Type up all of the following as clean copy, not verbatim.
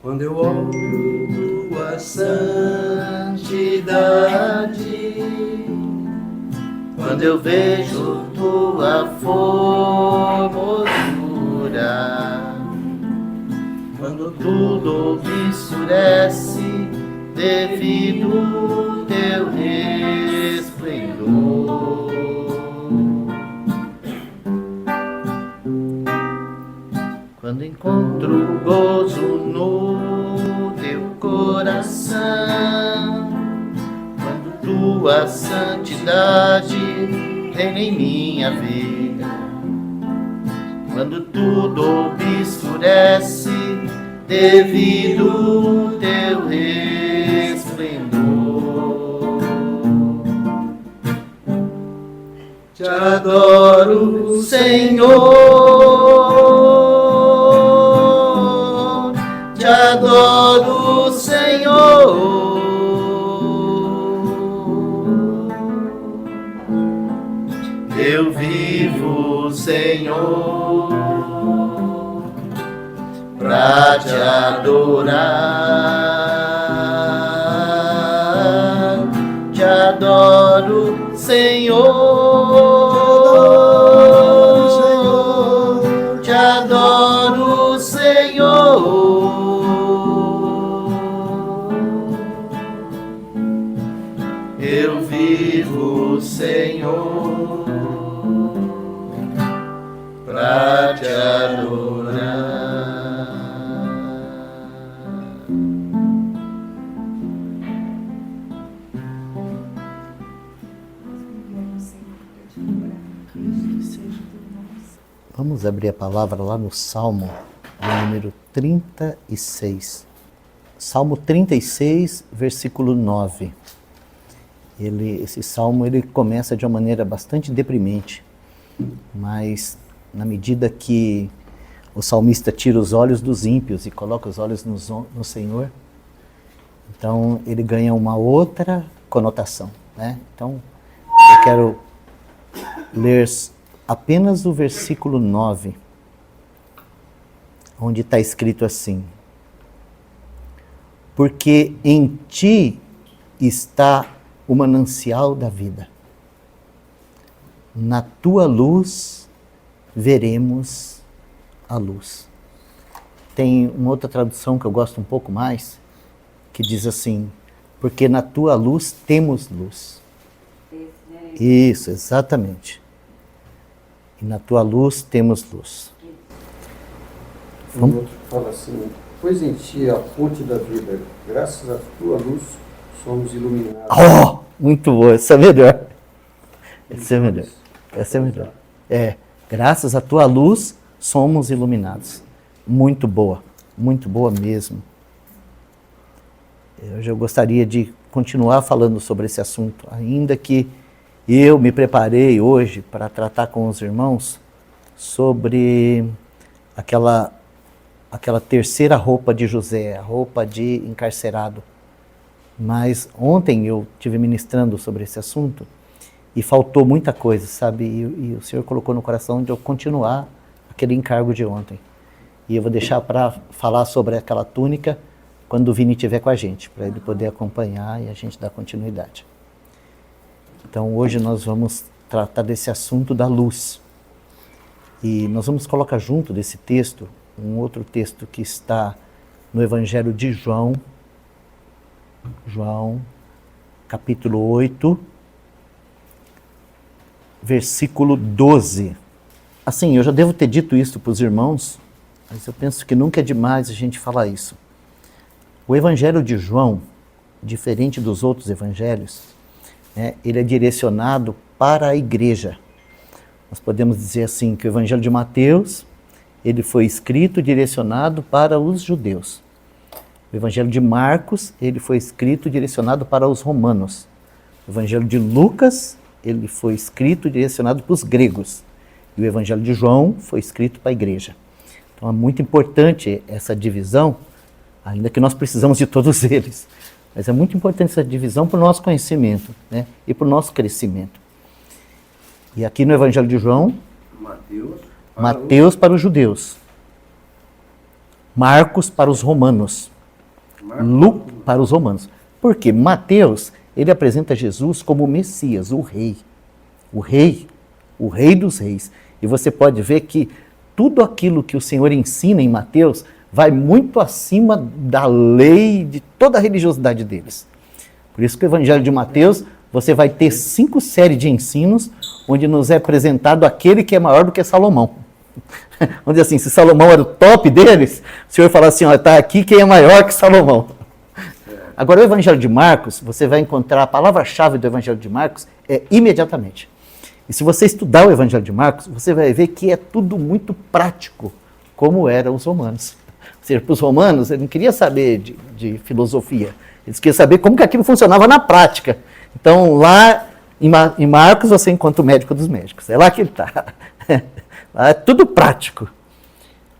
Quando eu olho tua santidade, quando eu vejo tua formosura, quando tudo me escurece devido ao teu resplendor, quando encontro gozo no teu coração, quando tua santidade reina em minha vida, quando tudo me escurece devido ao teu resplendor. Te adoro, Senhor, te adoro, Senhor. Eu vivo, Senhor, pra te adorar. Te adoro, Senhor, te adoro, Senhor. Eu vivo, Senhor, pra te adorar. Vamos abrir a palavra lá no Salmo, no número 36. Salmo 36, versículo 9. Esse salmo ele começa de uma maneira bastante deprimente, mas na medida que o salmista tira os olhos dos ímpios e coloca os olhos no Senhor, então ele ganha uma outra conotação, né? Então eu quero ler apenas o versículo 9, onde está escrito assim: porque em ti está o manancial da vida, na tua luz veremos a luz. Tem uma outra tradução que eu gosto um pouco mais, que diz assim: porque na tua luz temos luz. Isso, exatamente. E na tua luz temos luz. Um outro fala assim: pois em ti a fonte da vida, graças à tua luz somos iluminados. Oh, muito boa, essa é melhor. Essa é melhor. Essa é melhor. Graças à tua luz somos iluminados. Muito boa mesmo. Hoje eu gostaria de continuar falando sobre esse assunto, ainda que eu me preparei hoje para tratar com os irmãos sobre aquela terceira roupa de José, a roupa de encarcerado. Mas ontem eu estive ministrando sobre esse assunto e faltou muita coisa, sabe? E o Senhor colocou no coração de eu continuar aquele encargo de ontem. E eu vou deixar para falar sobre aquela túnica quando o Vini estiver com a gente, para ele poder acompanhar e a gente dar continuidade. Então hoje nós vamos tratar desse assunto da luz. E nós vamos colocar junto desse texto um outro texto que está no Evangelho de João, capítulo 8, versículo 12. Assim, eu já devo ter dito isso para os irmãos, mas eu penso que nunca é demais a gente falar isso. O Evangelho de João, diferente dos outros evangelhos, ele é direcionado para a igreja. Nós podemos dizer assim, que o Evangelho de Mateus, ele foi escrito e direcionado para os judeus. O Evangelho de Marcos, ele foi escrito e direcionado para os romanos. O Evangelho de Lucas, ele foi escrito e direcionado para os gregos. E o Evangelho de João foi escrito para a igreja. Então é muito importante essa divisão, ainda que nós precisamos de todos eles. Mas é muito importante essa divisão para o nosso conhecimento, né? E para o nosso crescimento. E aqui no Evangelho de João, Mateus para os judeus, Marcos para os romanos. Para os romanos. Por quê? Mateus, ele apresenta Jesus como o Messias, o rei. O rei dos reis. E você pode ver que tudo aquilo que o Senhor ensina em Mateus vai muito acima da lei, de toda a religiosidade deles. Por isso que o Evangelho de Mateus, você vai ter 5 séries de ensinos, onde nos é apresentado aquele que é maior do que Salomão. Vamos dizer assim, se Salomão era o top deles, o Senhor fala assim, está aqui quem é maior que Salomão. Agora, o Evangelho de Marcos, você vai encontrar a palavra-chave do Evangelho de Marcos é imediatamente. E se você estudar o Evangelho de Marcos, você vai ver que é tudo muito prático, como eram os romanos. Ou seja, para os romanos, eles não queriam saber de filosofia, eles queriam saber como que aquilo funcionava na prática. Então, lá em Marcos, você encontra o médico dos médicos, é lá que ele está. Lá é tudo prático.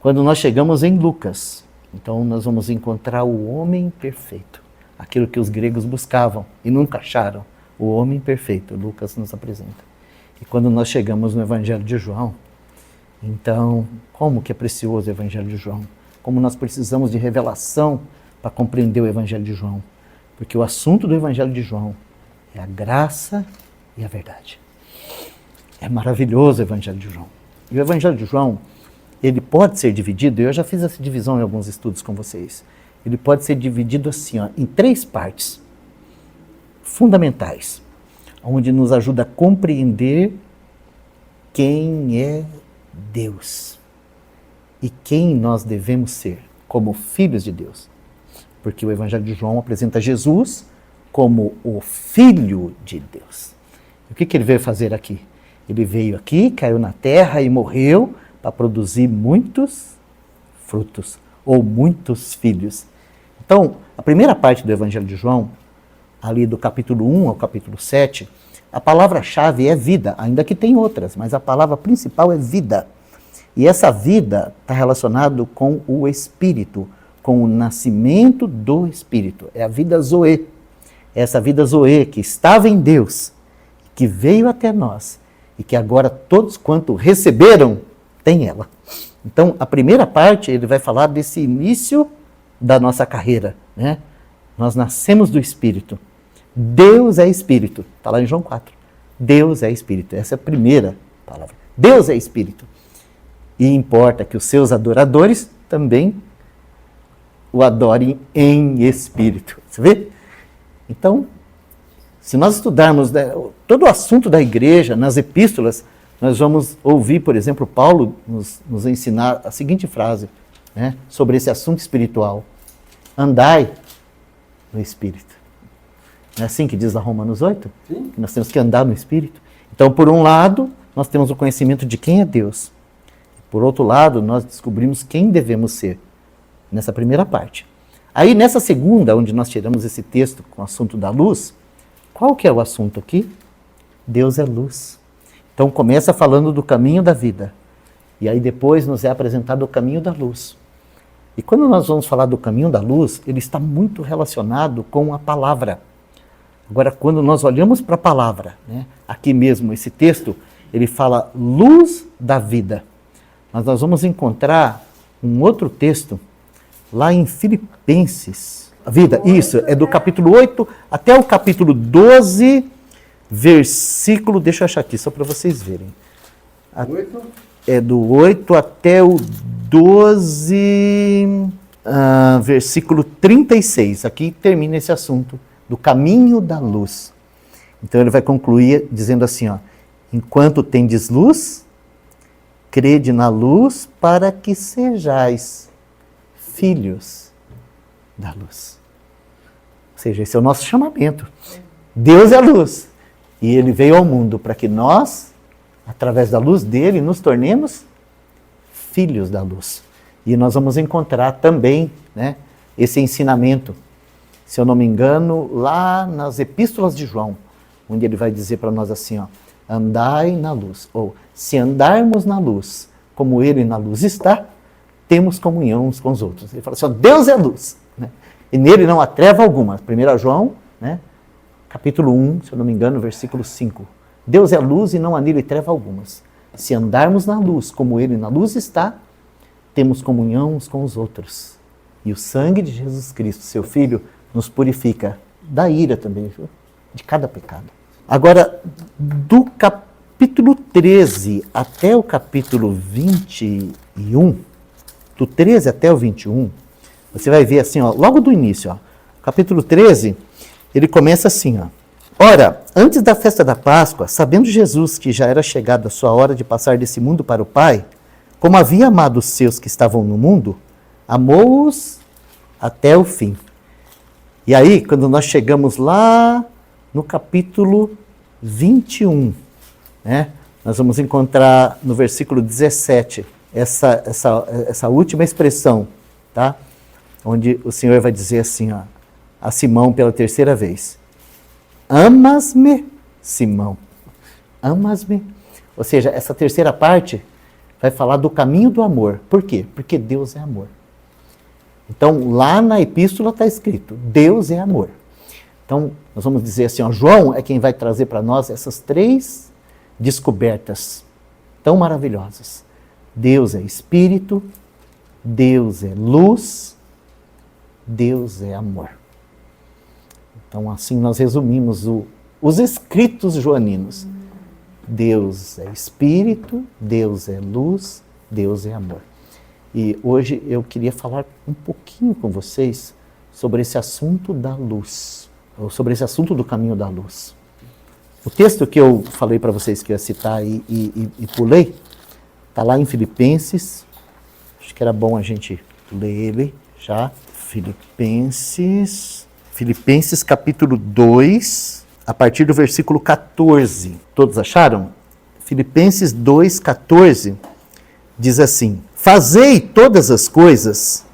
Quando nós chegamos em Lucas, então nós vamos encontrar o homem perfeito, aquilo que os gregos buscavam e nunca acharam, o homem perfeito, Lucas nos apresenta. E quando nós chegamos no Evangelho de João, então, como que é precioso o Evangelho de João? Como nós precisamos de revelação para compreender o Evangelho de João. Porque o assunto do Evangelho de João é a graça e a verdade. É maravilhoso o Evangelho de João. E o Evangelho de João, ele pode ser dividido, eu já fiz essa divisão em alguns estudos com vocês, ele pode ser dividido assim, em 3 partes fundamentais, onde nos ajuda a compreender quem é Deus e quem nós devemos ser como filhos de Deus. Porque o Evangelho de João apresenta Jesus como o Filho de Deus. E o que ele veio fazer aqui? Ele veio aqui, caiu na terra e morreu para produzir muitos frutos, ou muitos filhos. Então, a primeira parte do Evangelho de João, ali do capítulo 1 ao capítulo 7, a palavra-chave é vida, ainda que tem outras, mas a palavra principal é vida. E essa vida está relacionada com o Espírito, com o nascimento do Espírito. É a vida Zoe. Essa vida Zoe que estava em Deus, que veio até nós, e que agora todos quanto receberam, têm ela. Então, a primeira parte, ele vai falar desse início da nossa carreira, né? Nós nascemos do Espírito. Deus é Espírito. Está lá em João 4. Deus é Espírito. Essa é a primeira palavra. Deus é Espírito. E importa que os seus adoradores também o adorem em Espírito. Você vê? Então, se nós estudarmos todo o assunto da igreja nas epístolas, nós vamos ouvir, por exemplo, Paulo nos ensinar a seguinte frase, né, sobre esse assunto espiritual. Andai no Espírito. Não é assim que diz lá Romanos 8? Sim. Que nós temos que andar no Espírito. Então, por um lado, nós temos o conhecimento de quem é Deus. Por outro lado, nós descobrimos quem devemos ser, nessa primeira parte. Aí, nessa segunda, onde nós tiramos esse texto com o assunto da luz, qual que é o assunto aqui? Deus é luz. Então, começa falando do caminho da vida. E aí, depois, nos é apresentado o caminho da luz. E quando nós vamos falar do caminho da luz, ele está muito relacionado com a palavra. Agora, quando nós olhamos para a palavra, né, aqui mesmo, esse texto, ele fala luz da vida. Mas nós vamos encontrar um outro texto lá em Filipenses. A vida, isso, é do capítulo 8 até o capítulo 12, versículo, deixa eu achar aqui, só para vocês verem. 8? É do 8 até o 12, versículo 36. Aqui termina esse assunto do caminho da luz. Então ele vai concluir dizendo assim, enquanto tendes luz, crede na luz para que sejais filhos da luz. Ou seja, esse é o nosso chamamento. Deus é a luz. E ele veio ao mundo para que nós, através da luz dele, nos tornemos filhos da luz. E nós vamos encontrar também, né, esse ensinamento, se eu não me engano, lá nas epístolas de João, onde ele vai dizer para nós assim, andai na luz, ou se andarmos na luz, como ele na luz está, temos comunhão uns com os outros. Ele fala assim, Deus é luz, né? E nele não há treva alguma. 1 João, né, capítulo 1, se eu não me engano, versículo 5. Deus é luz e não há nele treva algumas. Se andarmos na luz, como ele na luz está, temos comunhão uns com os outros. E o sangue de Jesus Cristo, seu Filho, nos purifica da ira também, viu? De cada pecado. Agora, do capítulo 13 até o capítulo 21, do 13 até o 21, você vai ver assim, ó, logo do início, ó, capítulo 13, ele começa assim, ó. Ora, antes da festa da Páscoa, sabendo Jesus que já era chegada a sua hora de passar desse mundo para o Pai, como havia amado os seus que estavam no mundo, amou-os até o fim. E aí, quando nós chegamos lá no capítulo 21, né, nós vamos encontrar no versículo 17 essa última expressão, tá? Onde o Senhor vai dizer assim, ó, a Simão pela terceira vez: amas-me, Simão? Amas-me? Ou seja, essa terceira parte vai falar do caminho do amor. Por quê? Porque Deus é amor. Então, lá na epístola está escrito, Deus é amor. Então, nós vamos dizer assim, ó, João é quem vai trazer para nós essas 3 descobertas tão maravilhosas. Deus é Espírito, Deus é luz, Deus é amor. Então, assim nós resumimos os escritos joaninos. Deus é Espírito, Deus é luz, Deus é amor. E hoje eu queria falar um pouquinho com vocês sobre esse assunto da luz, ou sobre esse assunto do caminho da luz. O texto que eu falei para vocês que eu ia citar e pulei, está lá em Filipenses, acho que era bom a gente ler ele já. Filipenses capítulo 2, a partir do versículo 14. Todos acharam? Filipenses 2, 14, diz assim: fazei todas as coisas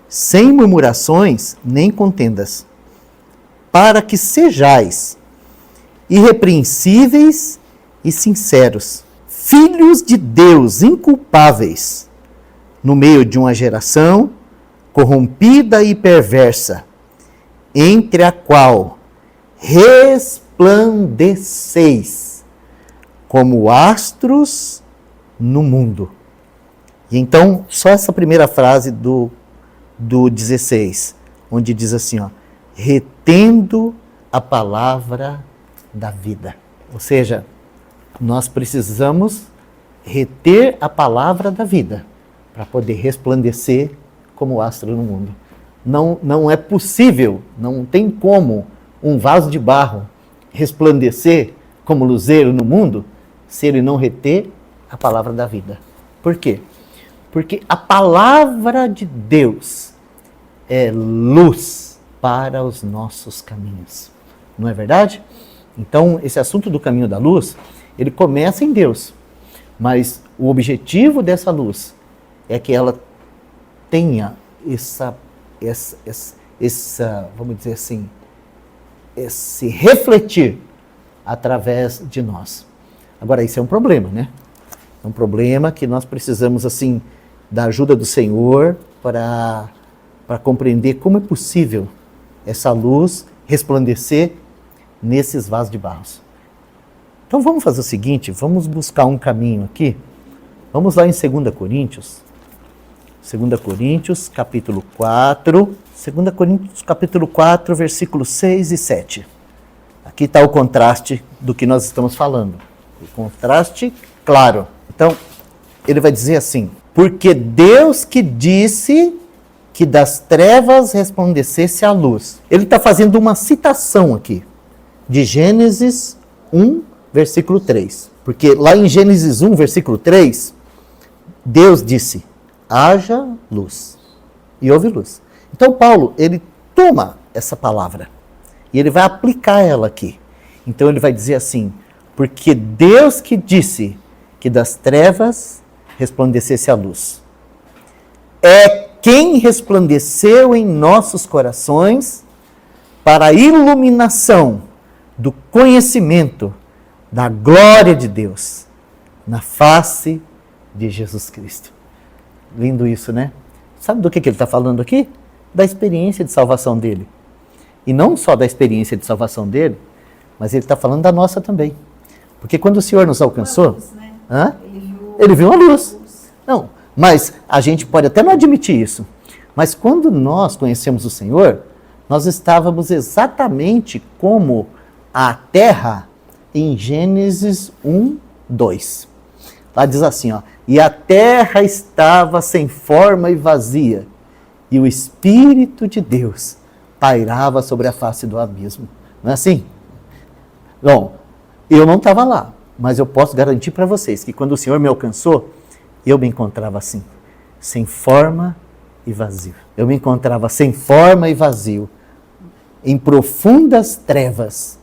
sem murmurações nem contendas, para que sejais irrepreensíveis e sinceros, filhos de Deus inculpáveis, no meio de uma geração corrompida e perversa, entre a qual resplandeceis como astros no mundo. E então, só essa primeira frase do 16, onde diz assim, ó, retendo a palavra da vida. Ou seja, nós precisamos reter a palavra da vida para poder resplandecer como astro no mundo. Não é possível, não tem como um vaso de barro resplandecer como luzeiro no mundo se ele não reter a palavra da vida. Por quê? Porque a palavra de Deus é luz para os nossos caminhos. Não é verdade? Então, esse assunto do caminho da luz, ele começa em Deus. Mas o objetivo dessa luz é que ela tenha vamos dizer assim, esse refletir através de nós. Agora, isso é um problema, né? É um problema que nós precisamos, assim, da ajuda do Senhor para compreender como é possível essa luz resplandecer nesses vasos de barro. Então vamos fazer o seguinte, vamos buscar um caminho aqui. Vamos lá em 2 Coríntios. 2 Coríntios, capítulo 4. 2 Coríntios, capítulo 4, versículos 6 e 7. Aqui está o contraste do que nós estamos falando. O contraste claro. Então, ele vai dizer assim: porque Deus que disse que das trevas resplandecesse a luz. Ele está fazendo uma citação aqui de Gênesis 1, versículo 3. Porque lá em Gênesis 1, versículo 3, Deus disse: haja luz. E houve luz. Então Paulo, ele toma essa palavra e ele vai aplicar ela aqui. Então ele vai dizer assim: porque Deus que disse que das trevas resplandecesse a luz, é quem resplandeceu em nossos corações para a iluminação do conhecimento da glória de Deus na face de Jesus Cristo. Lindo isso, né? Sabe do que ele está falando aqui? Da experiência de salvação dele. E não só da experiência de salvação dele, mas ele está falando da nossa também. Porque quando o Senhor nos alcançou, luz, né? ele viu a luz. Não, mas a gente pode até não admitir isso. Mas quando nós conhecemos o Senhor, nós estávamos exatamente como a terra em Gênesis 1, 2. Lá diz assim, ó, e a terra estava sem forma e vazia, e o Espírito de Deus pairava sobre a face do abismo. Não é assim? Bom, eu não estava lá, mas eu posso garantir para vocês que quando o Senhor me alcançou, eu me encontrava assim, sem forma e vazio. Eu me encontrava sem forma e vazio, em profundas trevas.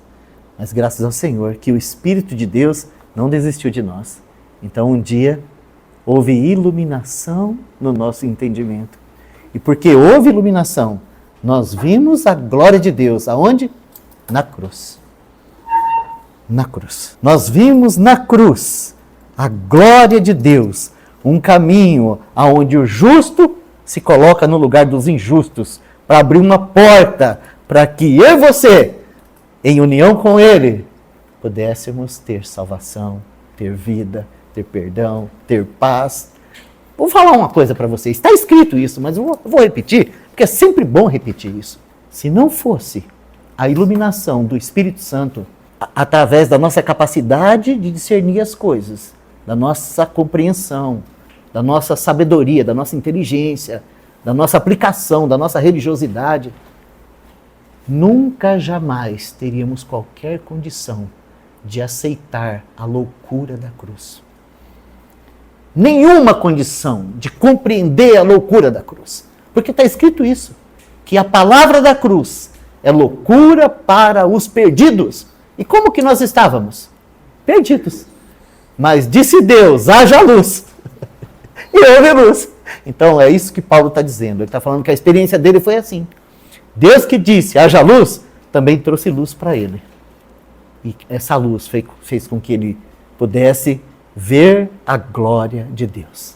Mas graças ao Senhor que o Espírito de Deus não desistiu de nós. Então um dia houve iluminação no nosso entendimento. E porque houve iluminação, nós vimos a glória de Deus. Aonde? Na cruz. Na cruz. Nós vimos na cruz a glória de Deus. Um caminho aonde o justo se coloca no lugar dos injustos, para abrir uma porta para que eu e você, em união com Ele, pudéssemos ter salvação, ter vida, ter perdão, ter paz. Vou falar uma coisa para vocês, está escrito isso, mas eu vou repetir, porque é sempre bom repetir isso. Se não fosse a iluminação do Espírito Santo, através da nossa capacidade de discernir as coisas, da nossa compreensão, da nossa sabedoria, da nossa inteligência, da nossa aplicação, da nossa religiosidade, nunca jamais teríamos qualquer condição de aceitar a loucura da cruz. Nenhuma condição de compreender a loucura da cruz. Porque está escrito isso, que a palavra da cruz é loucura para os perdidos. E como que nós estávamos? Perdidos. Mas disse Deus, haja luz. E houve luz. Então é isso que Paulo está dizendo. Ele está falando que a experiência dele foi assim. Deus que disse, haja luz, também trouxe luz para ele. E essa luz fez com que ele pudesse ver a glória de Deus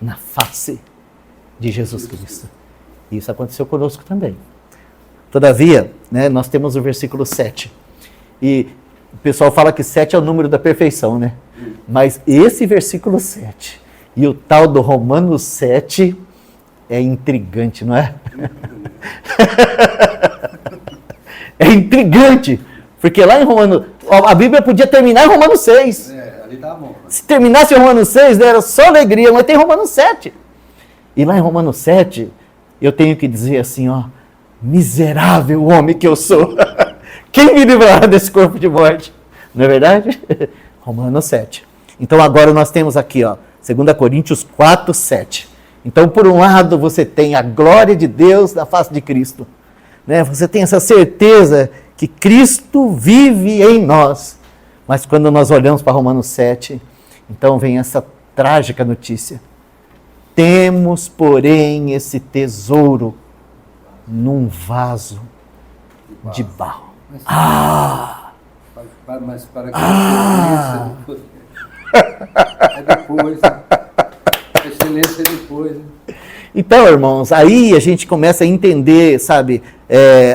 na face de Jesus Cristo. E isso aconteceu conosco também. Todavia, né, nós temos o versículo 7. E o pessoal fala que 7 é o número da perfeição, né? Mas esse versículo 7 e o tal do Romanos 7 é intrigante, não é? É intrigante. Porque lá em Romanos, a Bíblia podia terminar em Romanos 6. Ali tá bom. Se terminasse em Romanos 6, era só alegria, mas tem Romanos 7. E lá em Romanos 7, eu tenho que dizer assim, ó, miserável homem que eu sou. Quem me livrará desse corpo de morte? Não é verdade? Romanos 7. Então agora nós temos aqui, ó, 2 Coríntios 4, 7. Então, por um lado, você tem a glória de Deus na face de Cristo. Né? Você tem essa certeza que Cristo vive em nós. Mas quando nós olhamos para Romanos 7, então vem essa trágica notícia. Temos, porém, esse tesouro num vaso de barro. Mas para que é depois. A excelência é depois. Então, irmãos, aí a gente começa a entender, sabe,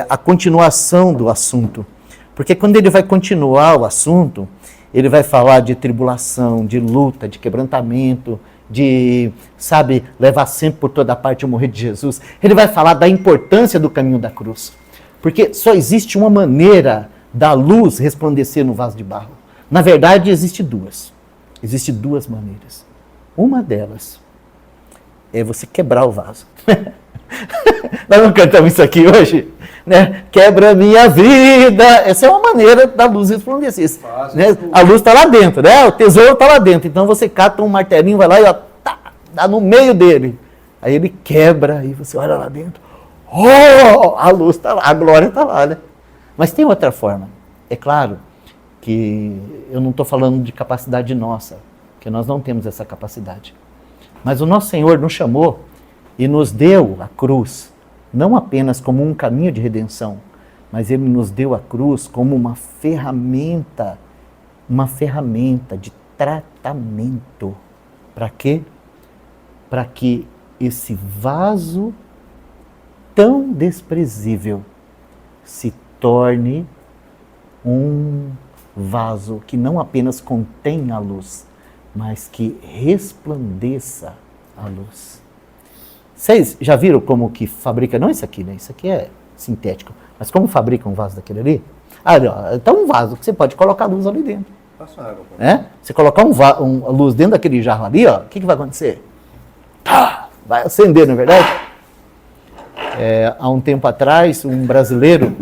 a continuação do assunto. Porque quando ele vai continuar o assunto, ele vai falar de tribulação, de luta, de quebrantamento, de, sabe, levar sempre por toda parte o morrer de Jesus. Ele vai falar da importância do caminho da cruz. Porque só existe uma maneira da luz resplandecer no vaso de barro. Na verdade, existe duas. Existem duas maneiras. Uma delas é você quebrar o vaso. Nós não cantamos isso aqui hoje? Né? Quebra minha vida. Essa é uma maneira da luz resplandecer. Né? A luz está lá dentro, né? O tesouro está lá dentro. Então você cata um martelinho, vai lá e ó, dá no meio dele. Aí ele quebra e você olha lá dentro. Oh, a luz está lá, a glória está lá, né? Mas tem outra forma. É claro que eu não estou falando de capacidade nossa, porque nós não temos essa capacidade. Mas o nosso Senhor nos chamou e nos deu a cruz, não apenas como um caminho de redenção, mas Ele nos deu a cruz como uma ferramenta de tratamento. Para quê? Para que esse vaso tão desprezível se torne um vaso que não apenas contém a luz, mas que resplandeça a luz. Vocês já viram como que fabrica, não isso aqui, né? Isso aqui é sintético, mas como fabrica um vaso daquele ali? Ah, ali, ó, então um vaso que você pode colocar luz ali dentro. Passa água pra mim. Você colocar uma luz dentro daquele jarro ali, ó, o que vai acontecer? Vai acender, não é verdade? Há um tempo atrás, um brasileiro,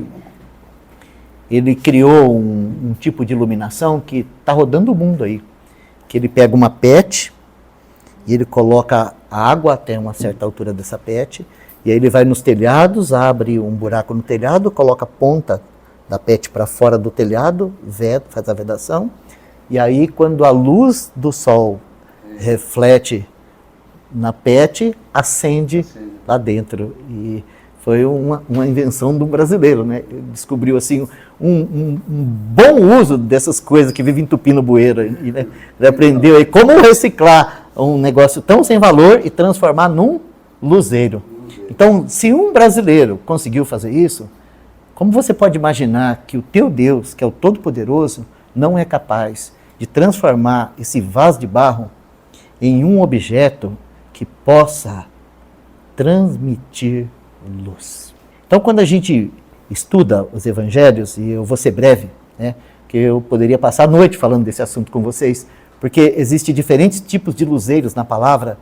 ele criou um tipo de iluminação que está rodando o mundo aí. Que ele pega uma PET e ele coloca água até uma certa altura dessa PET, e aí ele vai nos telhados, abre um buraco no telhado, coloca a ponta da PET para fora do telhado, faz a vedação, e aí quando a luz do sol reflete na PET, acende lá dentro. E foi uma invenção de um brasileiro, né? Ele descobriu assim um bom uso dessas coisas que vivem entupindo bueiro. E, né, ele aprendeu aí como reciclar um negócio tão sem valor e transformar num luzeiro. Então, se um brasileiro conseguiu fazer isso, como você pode imaginar que o teu Deus, que é o Todo-Poderoso, não é capaz de transformar esse vaso de barro em um objeto que possa transmitir luz? Então, quando a gente estuda os evangelhos, e eu vou ser breve, né, que eu poderia passar a noite falando desse assunto com vocês, porque existem diferentes tipos de luzeiros na palavra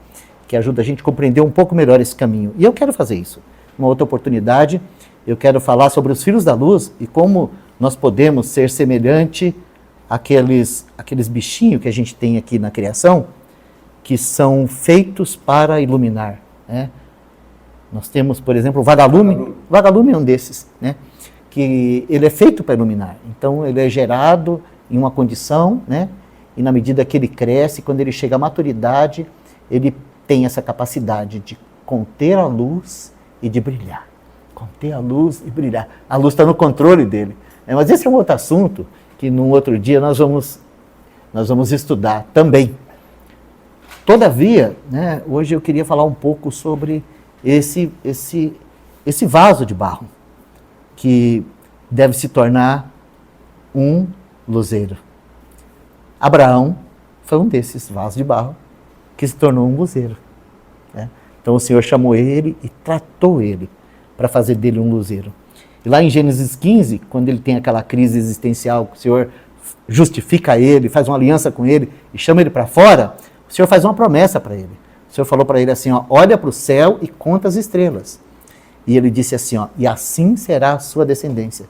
que ajudam a gente a compreender um pouco melhor esse caminho. E eu quero fazer isso. Uma outra oportunidade, eu quero falar sobre os filhos da luz e como nós podemos ser semelhante àqueles bichinhos que a gente tem aqui na criação, que são feitos para iluminar, né? Nós temos, por exemplo, o vagalume. O vagalume é um desses, né? Que ele é feito para iluminar. Então, ele é gerado em uma condição, né? E na medida que ele cresce, quando ele chega à maturidade, ele tem essa capacidade de conter a luz e de brilhar. Conter a luz e brilhar. A luz está no controle dele. Mas esse é um outro assunto que num outro dia nós vamos estudar também. Todavia, né, hoje eu queria falar um pouco sobre esse vaso de barro, que deve se tornar um luzeiro. Abraão foi um desses vasos de barro que se tornou um luzeiro, né? Então o Senhor chamou ele e tratou ele para fazer dele um luzeiro. E lá em Gênesis 15, quando ele tem aquela crise existencial, o Senhor justifica ele, faz uma aliança com ele e chama ele para fora, o Senhor faz uma promessa para ele. O Senhor falou para ele assim, ó, olha para o céu e conta as estrelas. E ele disse assim, ó, e assim será a sua descendência.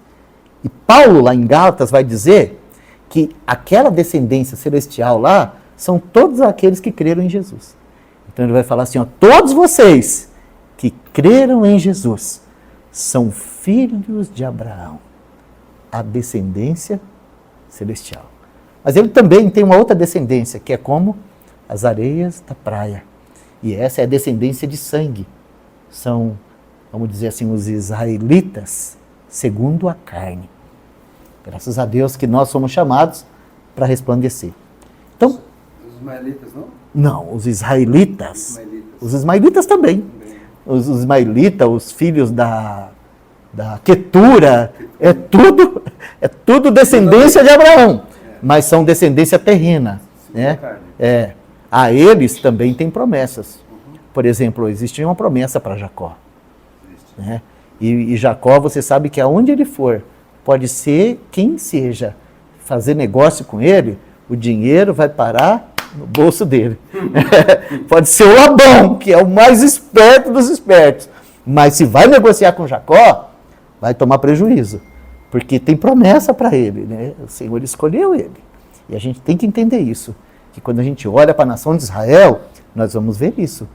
E Paulo, lá em Gálatas, vai dizer que aquela descendência celestial lá são todos aqueles que creram em Jesus. Então ele vai falar assim, ó, todos vocês que creram em Jesus são filhos de Abraão, a descendência celestial. Mas ele também tem uma outra descendência, que é como as areias da praia. E essa é a descendência de sangue. São, vamos dizer assim, os israelitas segundo a carne. Graças a Deus que nós somos chamados para resplandecer. Então, Os ismaelitas, não? não, os israelitas. Os ismaelitas também. Os ismaelitas, os filhos da Quetura, é tudo descendência de Abraão, mas são descendência terrena, né? A eles também tem promessas. Por exemplo, existe uma promessa para Jacó, né? E Jacó, você sabe que aonde ele for, pode ser quem seja, fazer negócio com ele, o dinheiro vai parar no bolso dele. Pode ser o Labão, que é o mais esperto dos espertos, mas se vai negociar com Jacó, vai tomar prejuízo, porque tem promessa para ele, né? O Senhor escolheu ele. E a gente tem que entender isso, que quando a gente olha para a nação de Israel, nós vamos ver isso.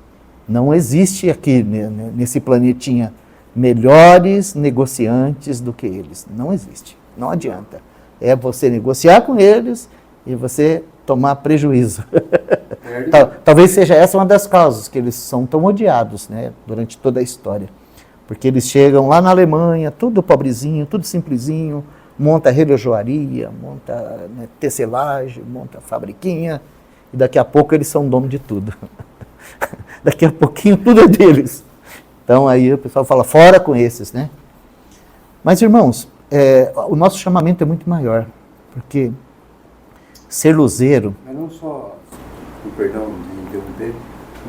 Não existe aqui, nesse planetinha, melhores negociantes do que eles. Não existe. Não adianta. É você negociar com eles e você tomar prejuízo. Talvez seja essa uma das causas que eles são tão odiados, né, durante toda a história. Porque eles chegam lá na Alemanha, tudo pobrezinho, tudo simplesinho, monta relojoaria, monta, né, tecelagem, monta fabriquinha, e daqui a pouco eles são dono de tudo. Daqui a pouquinho tudo é deles. Então aí o pessoal fala, fora com esses, né? Mas irmãos, o nosso chamamento é muito maior, porque ser luzeiro... Mas não só, com perdão de interromper,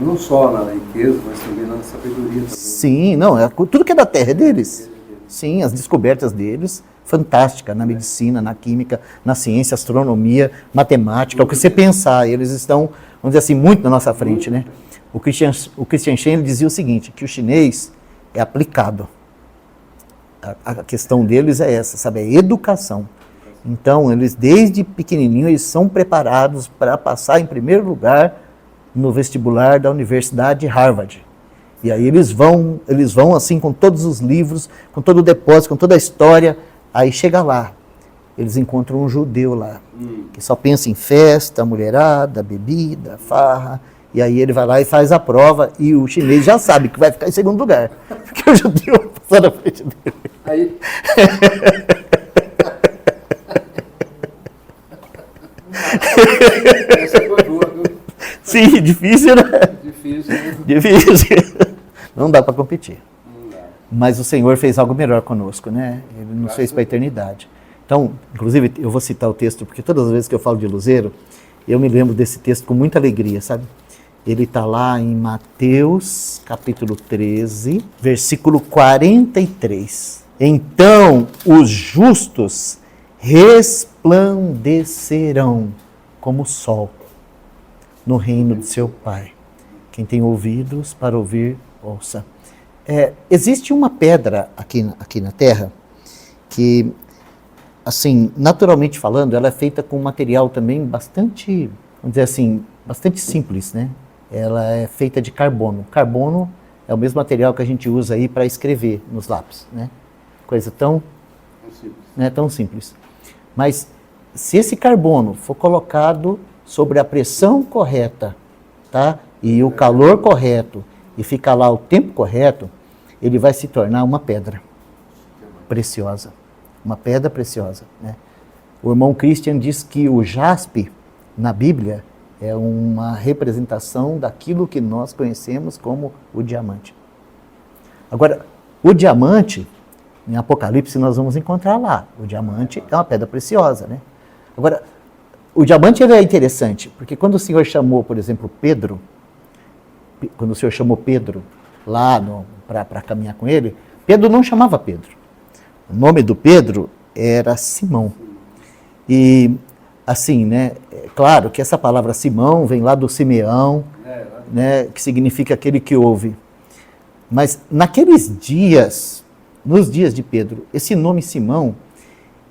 Não só na riqueza, mas também na sabedoria. Também. Sim, não, tudo que é da terra é deles. Sim, as descobertas deles, fantástica, na medicina, na química, na ciência, astronomia, matemática, o que você pensar, eles estão, vamos dizer assim, muito na nossa frente, né? O Christian Shen dizia o seguinte, que o chinês é aplicado. A questão deles é essa, sabe, é educação. Então, eles desde pequenininho, eles são preparados para passar em primeiro lugar no vestibular da Universidade de Harvard. E aí eles vão assim com todos os livros, com todo o depósito, com toda a história, aí chega lá, eles encontram um judeu lá, que só pensa em festa, mulherada, bebida, farra, e aí ele vai lá e faz a prova, e o chinês já sabe que vai ficar em segundo lugar, porque o judeu passou na frente dele. Aí... Essa foi boa, viu? Sim, difícil, né? Difícil, né? Difícil. Não dá para competir. Não dá. Mas o Senhor fez algo melhor conosco, né? Ele nos fez para a eternidade. Então, inclusive, eu vou citar o texto, porque todas as vezes que eu falo de luzeiro, eu me lembro desse texto com muita alegria, sabe? Ele está lá em Mateus, capítulo 13, versículo 43. Então, os justos resplandecerão como o sol no reino de seu Pai. Quem tem ouvidos para ouvir, ouça. Existe uma pedra aqui na Terra que, assim, naturalmente falando, ela é feita com um material também bastante, vamos dizer assim, bastante simples, né? Ela é feita de carbono. Carbono é o mesmo material que a gente usa aí para escrever nos lápis, né? Coisa tão simples. Mas se esse carbono for colocado sobre a pressão correta, tá? E o calor correto, e ficar lá o tempo correto, ele vai se tornar uma pedra preciosa. Uma pedra preciosa, né? O irmão Christian diz que o jaspe, na Bíblia, é uma representação daquilo que nós conhecemos como o diamante. Agora, o diamante, em Apocalipse nós vamos encontrar lá. O diamante é uma pedra preciosa, né? Agora, o diamante ele é interessante, porque quando o Senhor chamou, por exemplo, Pedro, quando o Senhor chamou Pedro lá para caminhar com ele, Pedro não chamava Pedro. O nome do Pedro era Simão. E assim, né, é claro que essa palavra Simão vem lá do Simeão, né, que significa aquele que ouve. Mas naqueles dias, nos dias de Pedro, esse nome Simão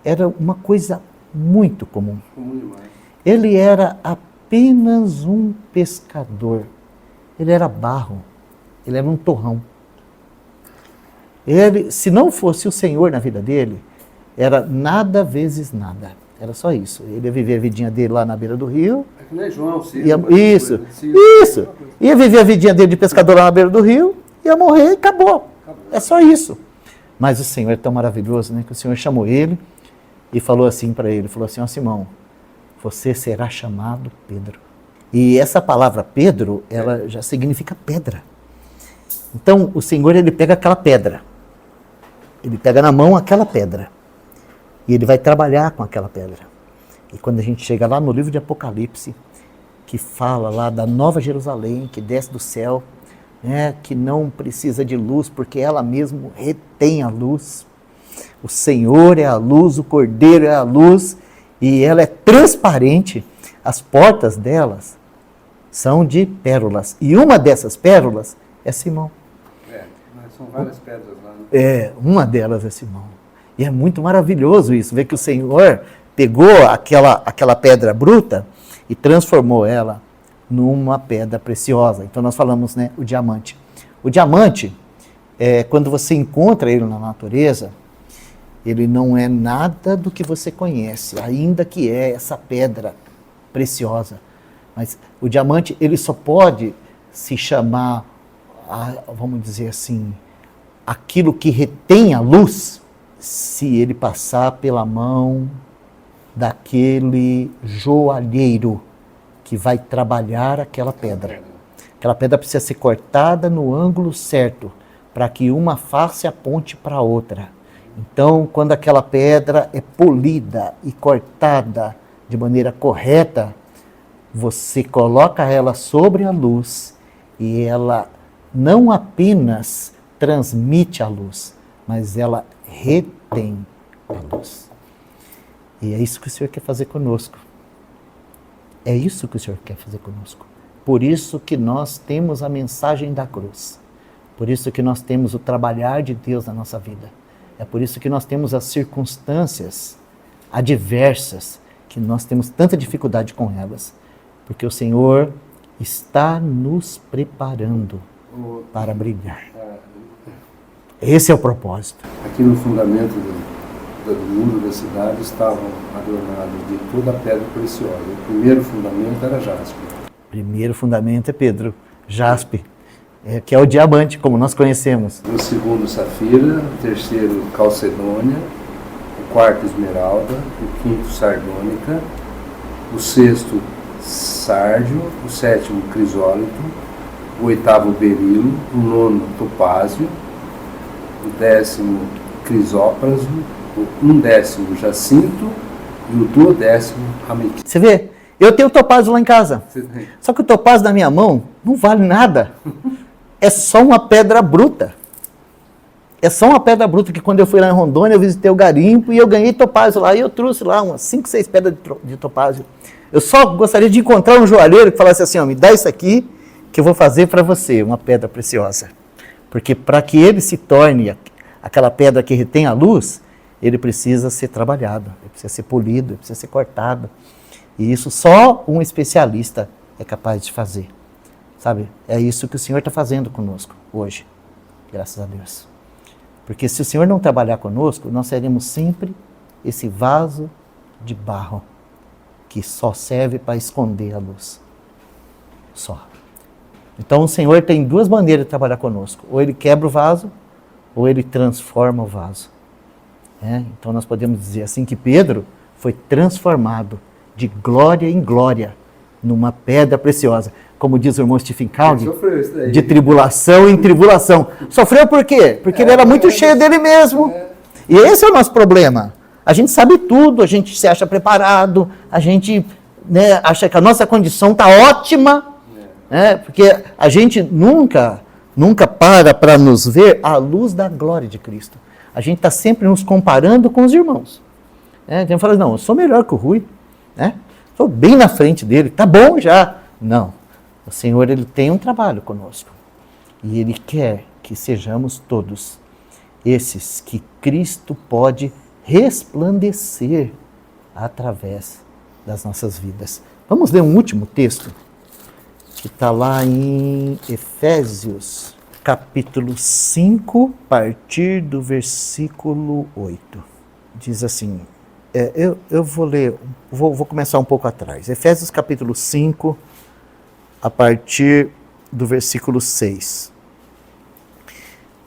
era uma coisa muito comum. Ele era apenas um pescador. Ele era barro. Ele era um torrão. Ele, se não fosse o Senhor na vida dele, era nada vezes nada. Era só isso. Ele ia viver a vidinha dele lá na beira do rio. É que nem João, Isso. Ia viver a vidinha dele de pescador lá na beira do rio, ia morrer e acabou. É só isso. Mas o Senhor é tão maravilhoso, né? Que o Senhor chamou ele e falou assim para ele, falou assim, ó Simão, você será chamado Pedro. E essa palavra Pedro, ela já significa pedra. Então, o Senhor, ele pega aquela pedra. Ele pega na mão aquela pedra. E ele vai trabalhar com aquela pedra. E quando a gente chega lá no livro de Apocalipse, que fala lá da Nova Jerusalém, que desce do céu, né, que não precisa de luz, porque ela mesmo retém a luz. O Senhor é a luz, o Cordeiro é a luz, e ela é transparente. As portas delas são de pérolas. E uma dessas pérolas é Simão. São várias pedras lá. Né? Uma delas é Simão. E é muito maravilhoso isso, ver que o Senhor pegou aquela pedra bruta e transformou ela numa pedra preciosa. Então nós falamos, né, o diamante. O diamante, quando você encontra ele na natureza, ele não é nada do que você conhece, ainda que é essa pedra preciosa. Mas o diamante, ele só pode se chamar, vamos dizer assim, aquilo que retém a luz, se ele passar pela mão daquele joalheiro que vai trabalhar aquela pedra. Aquela pedra precisa ser cortada no ângulo certo, para que uma face aponte para a outra. Então, quando aquela pedra é polida e cortada de maneira correta, você coloca ela sobre a luz e ela não apenas transmite a luz, mas ela retém a luz. E é isso que o Senhor quer fazer conosco. É isso que o Senhor quer fazer conosco. Por isso que nós temos a mensagem da cruz. Por isso que nós temos o trabalhar de Deus na nossa vida. É por isso que nós temos as circunstâncias adversas, que nós temos tanta dificuldade com elas. Porque o Senhor está nos preparando para brilhar. Esse é o propósito. Aqui no fundamento do muro da cidade estavam adornados de toda a pedra preciosa. O primeiro fundamento era jaspe. O primeiro fundamento é Pedro, jaspe, que é o diamante, como nós conhecemos. O segundo, safira. O terceiro, calcedônia. O quarto, esmeralda. O quinto, sardônica. O sexto, sárdio. O sétimo, crisólito. O oitavo, berilo. O nono, topázio. O décimo, crisópraso. O 10º, jacinto. E o 12º, ametista. Você vê? Eu tenho topázio lá em casa. Só que o topázio na minha mão não vale nada. É só uma pedra bruta. É só uma pedra bruta que quando eu fui lá em Rondônia, eu visitei o garimpo e eu ganhei topázio lá. E eu trouxe lá umas 5, 6 pedras de topázio. Eu só gostaria de encontrar um joalheiro que falasse assim, ó, me dá isso aqui que eu vou fazer para você, uma pedra preciosa. Porque para que ele se torne aquela pedra que retém a luz, ele precisa ser trabalhado, ele precisa ser polido, ele precisa ser cortado. E isso só um especialista é capaz de fazer. Sabe? É isso que o Senhor está fazendo conosco hoje. Graças a Deus. Porque se o Senhor não trabalhar conosco, nós seremos sempre esse vaso de barro que só serve para esconder a luz. Só. Então o Senhor tem duas maneiras de trabalhar conosco. Ou Ele quebra o vaso, ou Ele transforma o vaso. Então nós podemos dizer assim que Pedro foi transformado de glória em glória numa pedra preciosa. Como diz o irmão Stephen Cowley, de tribulação em tribulação. Sofreu por quê? Porque ele era muito cheio dele mesmo. E esse é o nosso problema. A gente sabe tudo, a gente se acha preparado, a gente acha que a nossa condição está ótima, porque a gente nunca para nos ver à luz da glória de Cristo. A gente está sempre nos comparando com os irmãos. Então fala, não, eu sou melhor que o Rui, estou bem na frente dele, tá bom já. Não, o Senhor ele tem um trabalho conosco e Ele quer que sejamos todos esses que Cristo pode resplandecer através das nossas vidas. Vamos ler um último texto que está lá em Efésios, capítulo 5, a partir do versículo 8. Diz assim, eu vou ler, vou começar um pouco atrás. Efésios capítulo 5, a partir do versículo 6.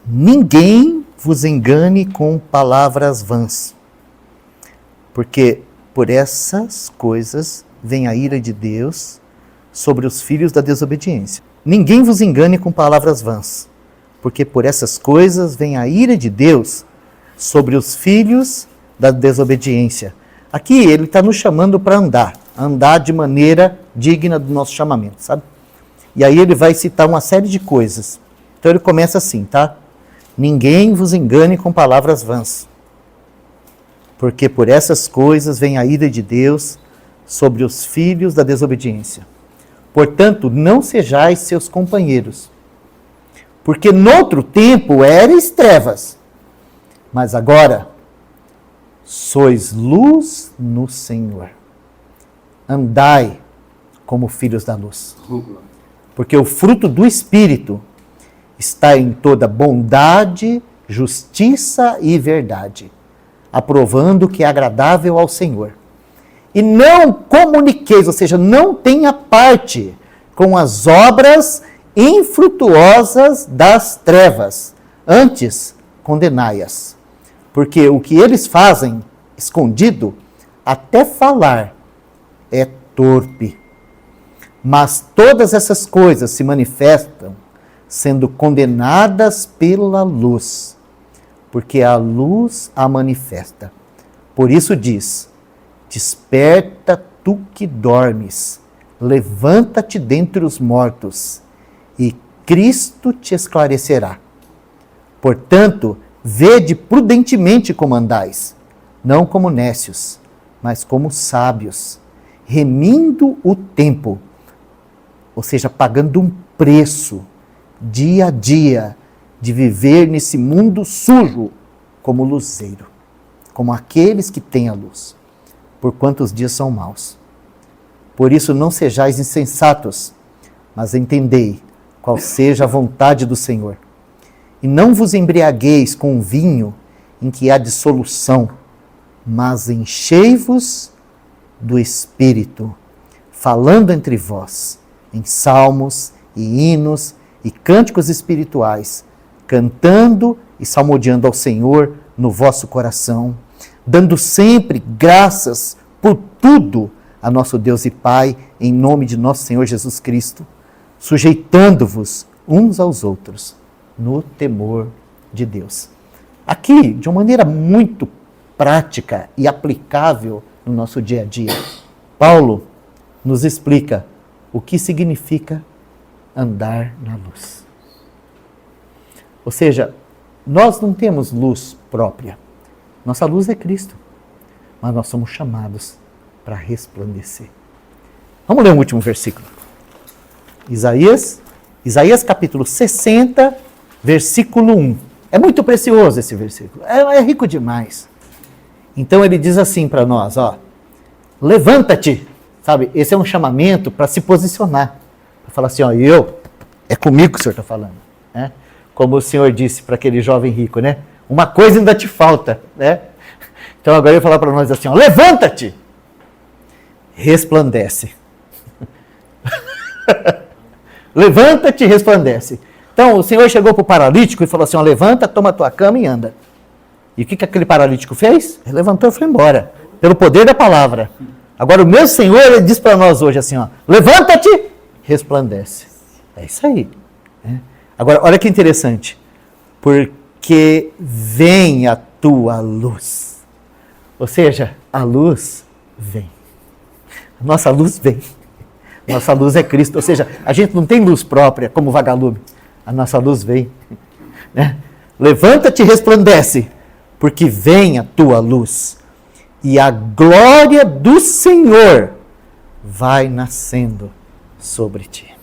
Ninguém vos engane com palavras vãs, porque por essas coisas vem a ira de Deus sobre os filhos da desobediência. Ninguém vos engane com palavras vãs, porque por essas coisas vem a ira de Deus sobre os filhos da desobediência. Aqui ele está nos chamando para andar de maneira digna do nosso chamamento, sabe? E aí ele vai citar uma série de coisas. Então ele começa assim, tá? Ninguém vos engane com palavras vãs, porque por essas coisas vem a ira de Deus sobre os filhos da desobediência. Portanto, não sejais seus companheiros, porque noutro tempo erais trevas, mas agora sois luz no Senhor. Andai como filhos da luz, porque o fruto do Espírito está em toda bondade, justiça e verdade, aprovando o que é agradável ao Senhor. E não comuniqueis, ou seja, não tenha parte com as obras infrutuosas das trevas, antes condenai-as. Porque o que eles fazem escondido, até falar, é torpe. Mas todas essas coisas se manifestam sendo condenadas pela luz, porque a luz a manifesta. Por isso diz, desperta tu que dormes, levanta-te dentre os mortos, e Cristo te esclarecerá. Portanto, vede prudentemente como andais, não como nécios, mas como sábios, remindo o tempo, ou seja, pagando um preço, dia a dia, de viver nesse mundo sujo, como luzeiro, como aqueles que têm a luz, porquanto os dias são maus. Por isso não sejais insensatos, mas entendei qual seja a vontade do Senhor. E não vos embriagueis com vinho em que há dissolução, mas enchei-vos do Espírito, falando entre vós, em salmos e hinos e cânticos espirituais, cantando e salmodiando ao Senhor no vosso coração, dando sempre graças por tudo a nosso Deus e Pai, em nome de nosso Senhor Jesus Cristo, sujeitando-vos uns aos outros no temor de Deus. Aqui, de uma maneira muito prática e aplicável no nosso dia a dia, Paulo nos explica o que significa andar na luz. Ou seja, nós não temos luz própria. Nossa luz é Cristo. Mas nós somos chamados para resplandecer. Vamos ler um último versículo. Isaías capítulo 60, versículo 1. É muito precioso esse versículo. É rico demais. Então ele diz assim para nós, ó. Levanta-te. Sabe, esse é um chamamento para se posicionar. Para falar assim, ó, é comigo que o Senhor está falando. Né? Como o Senhor disse para aquele jovem rico, né? Uma coisa ainda te falta, né? Então agora ele vai falar para nós assim, ó, levanta-te, resplandece. Levanta-te e resplandece. Então o Senhor chegou para o paralítico e falou assim, ó, levanta, toma a tua cama e anda. E o que aquele paralítico fez? Ele levantou e foi embora, pelo poder da palavra. Agora o meu Senhor, ele diz para nós hoje assim, ó, levanta-te, resplandece. É isso aí. Né? Agora, olha que interessante. Porque vem a tua luz. Ou seja, a luz vem. A nossa luz vem. Nossa luz é Cristo. Ou seja, a gente não tem luz própria como vagalume. A nossa luz vem. Né? Levanta-te e resplandece, porque vem a tua luz. E a glória do Senhor vai nascendo sobre ti.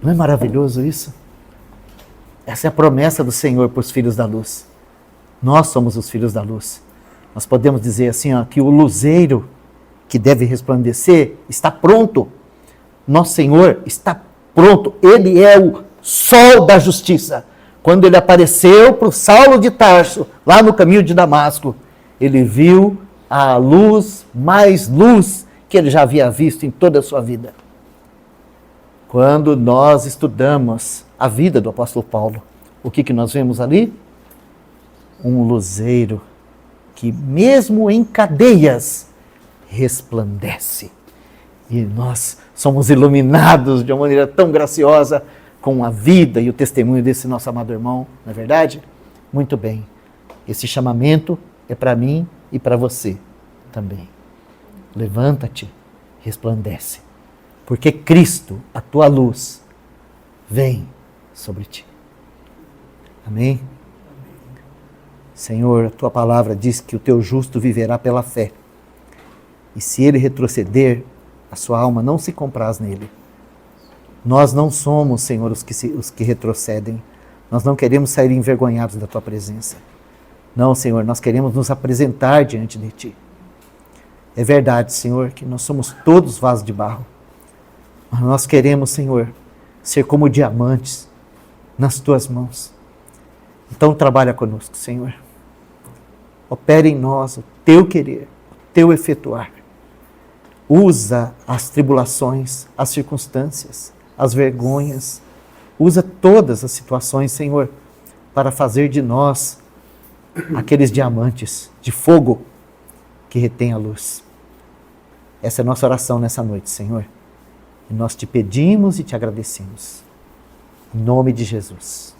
Não é maravilhoso isso? Essa é a promessa do Senhor para os filhos da luz. Nós somos os filhos da luz. Nós podemos dizer assim, ó, que o luzeiro que deve resplandecer está pronto. Nosso Senhor está pronto. Ele é o sol da justiça. Quando ele apareceu para o Saulo de Tarso, lá no caminho de Damasco, ele viu a luz, mais luz que ele já havia visto em toda a sua vida. Quando nós estudamos a vida do apóstolo Paulo, o que nós vemos ali? Um luzeiro que mesmo em cadeias resplandece. E nós somos iluminados de uma maneira tão graciosa com a vida e o testemunho desse nosso amado irmão, não é verdade? Muito bem. Esse chamamento é para mim e para você também. Levanta-te, resplandece. Porque Cristo, a tua luz, vem sobre ti. Amém? Senhor, a tua palavra diz que o teu justo viverá pela fé. E se ele retroceder, a sua alma não se compraz nele. Nós não somos, Senhor, os que retrocedem. Nós não queremos sair envergonhados da tua presença. Não, Senhor, nós queremos nos apresentar diante de ti. É verdade, Senhor, que nós somos todos vasos de barro. Mas nós queremos, Senhor, ser como diamantes nas tuas mãos. Então trabalha conosco, Senhor. Opera em nós o teu querer, o teu efetuar. Usa as tribulações, as circunstâncias, as vergonhas. Usa todas as situações, Senhor, para fazer de nós aqueles diamantes de fogo que retém a luz. Essa é a nossa oração nessa noite, Senhor. E nós te pedimos e te agradecemos. Em nome de Jesus.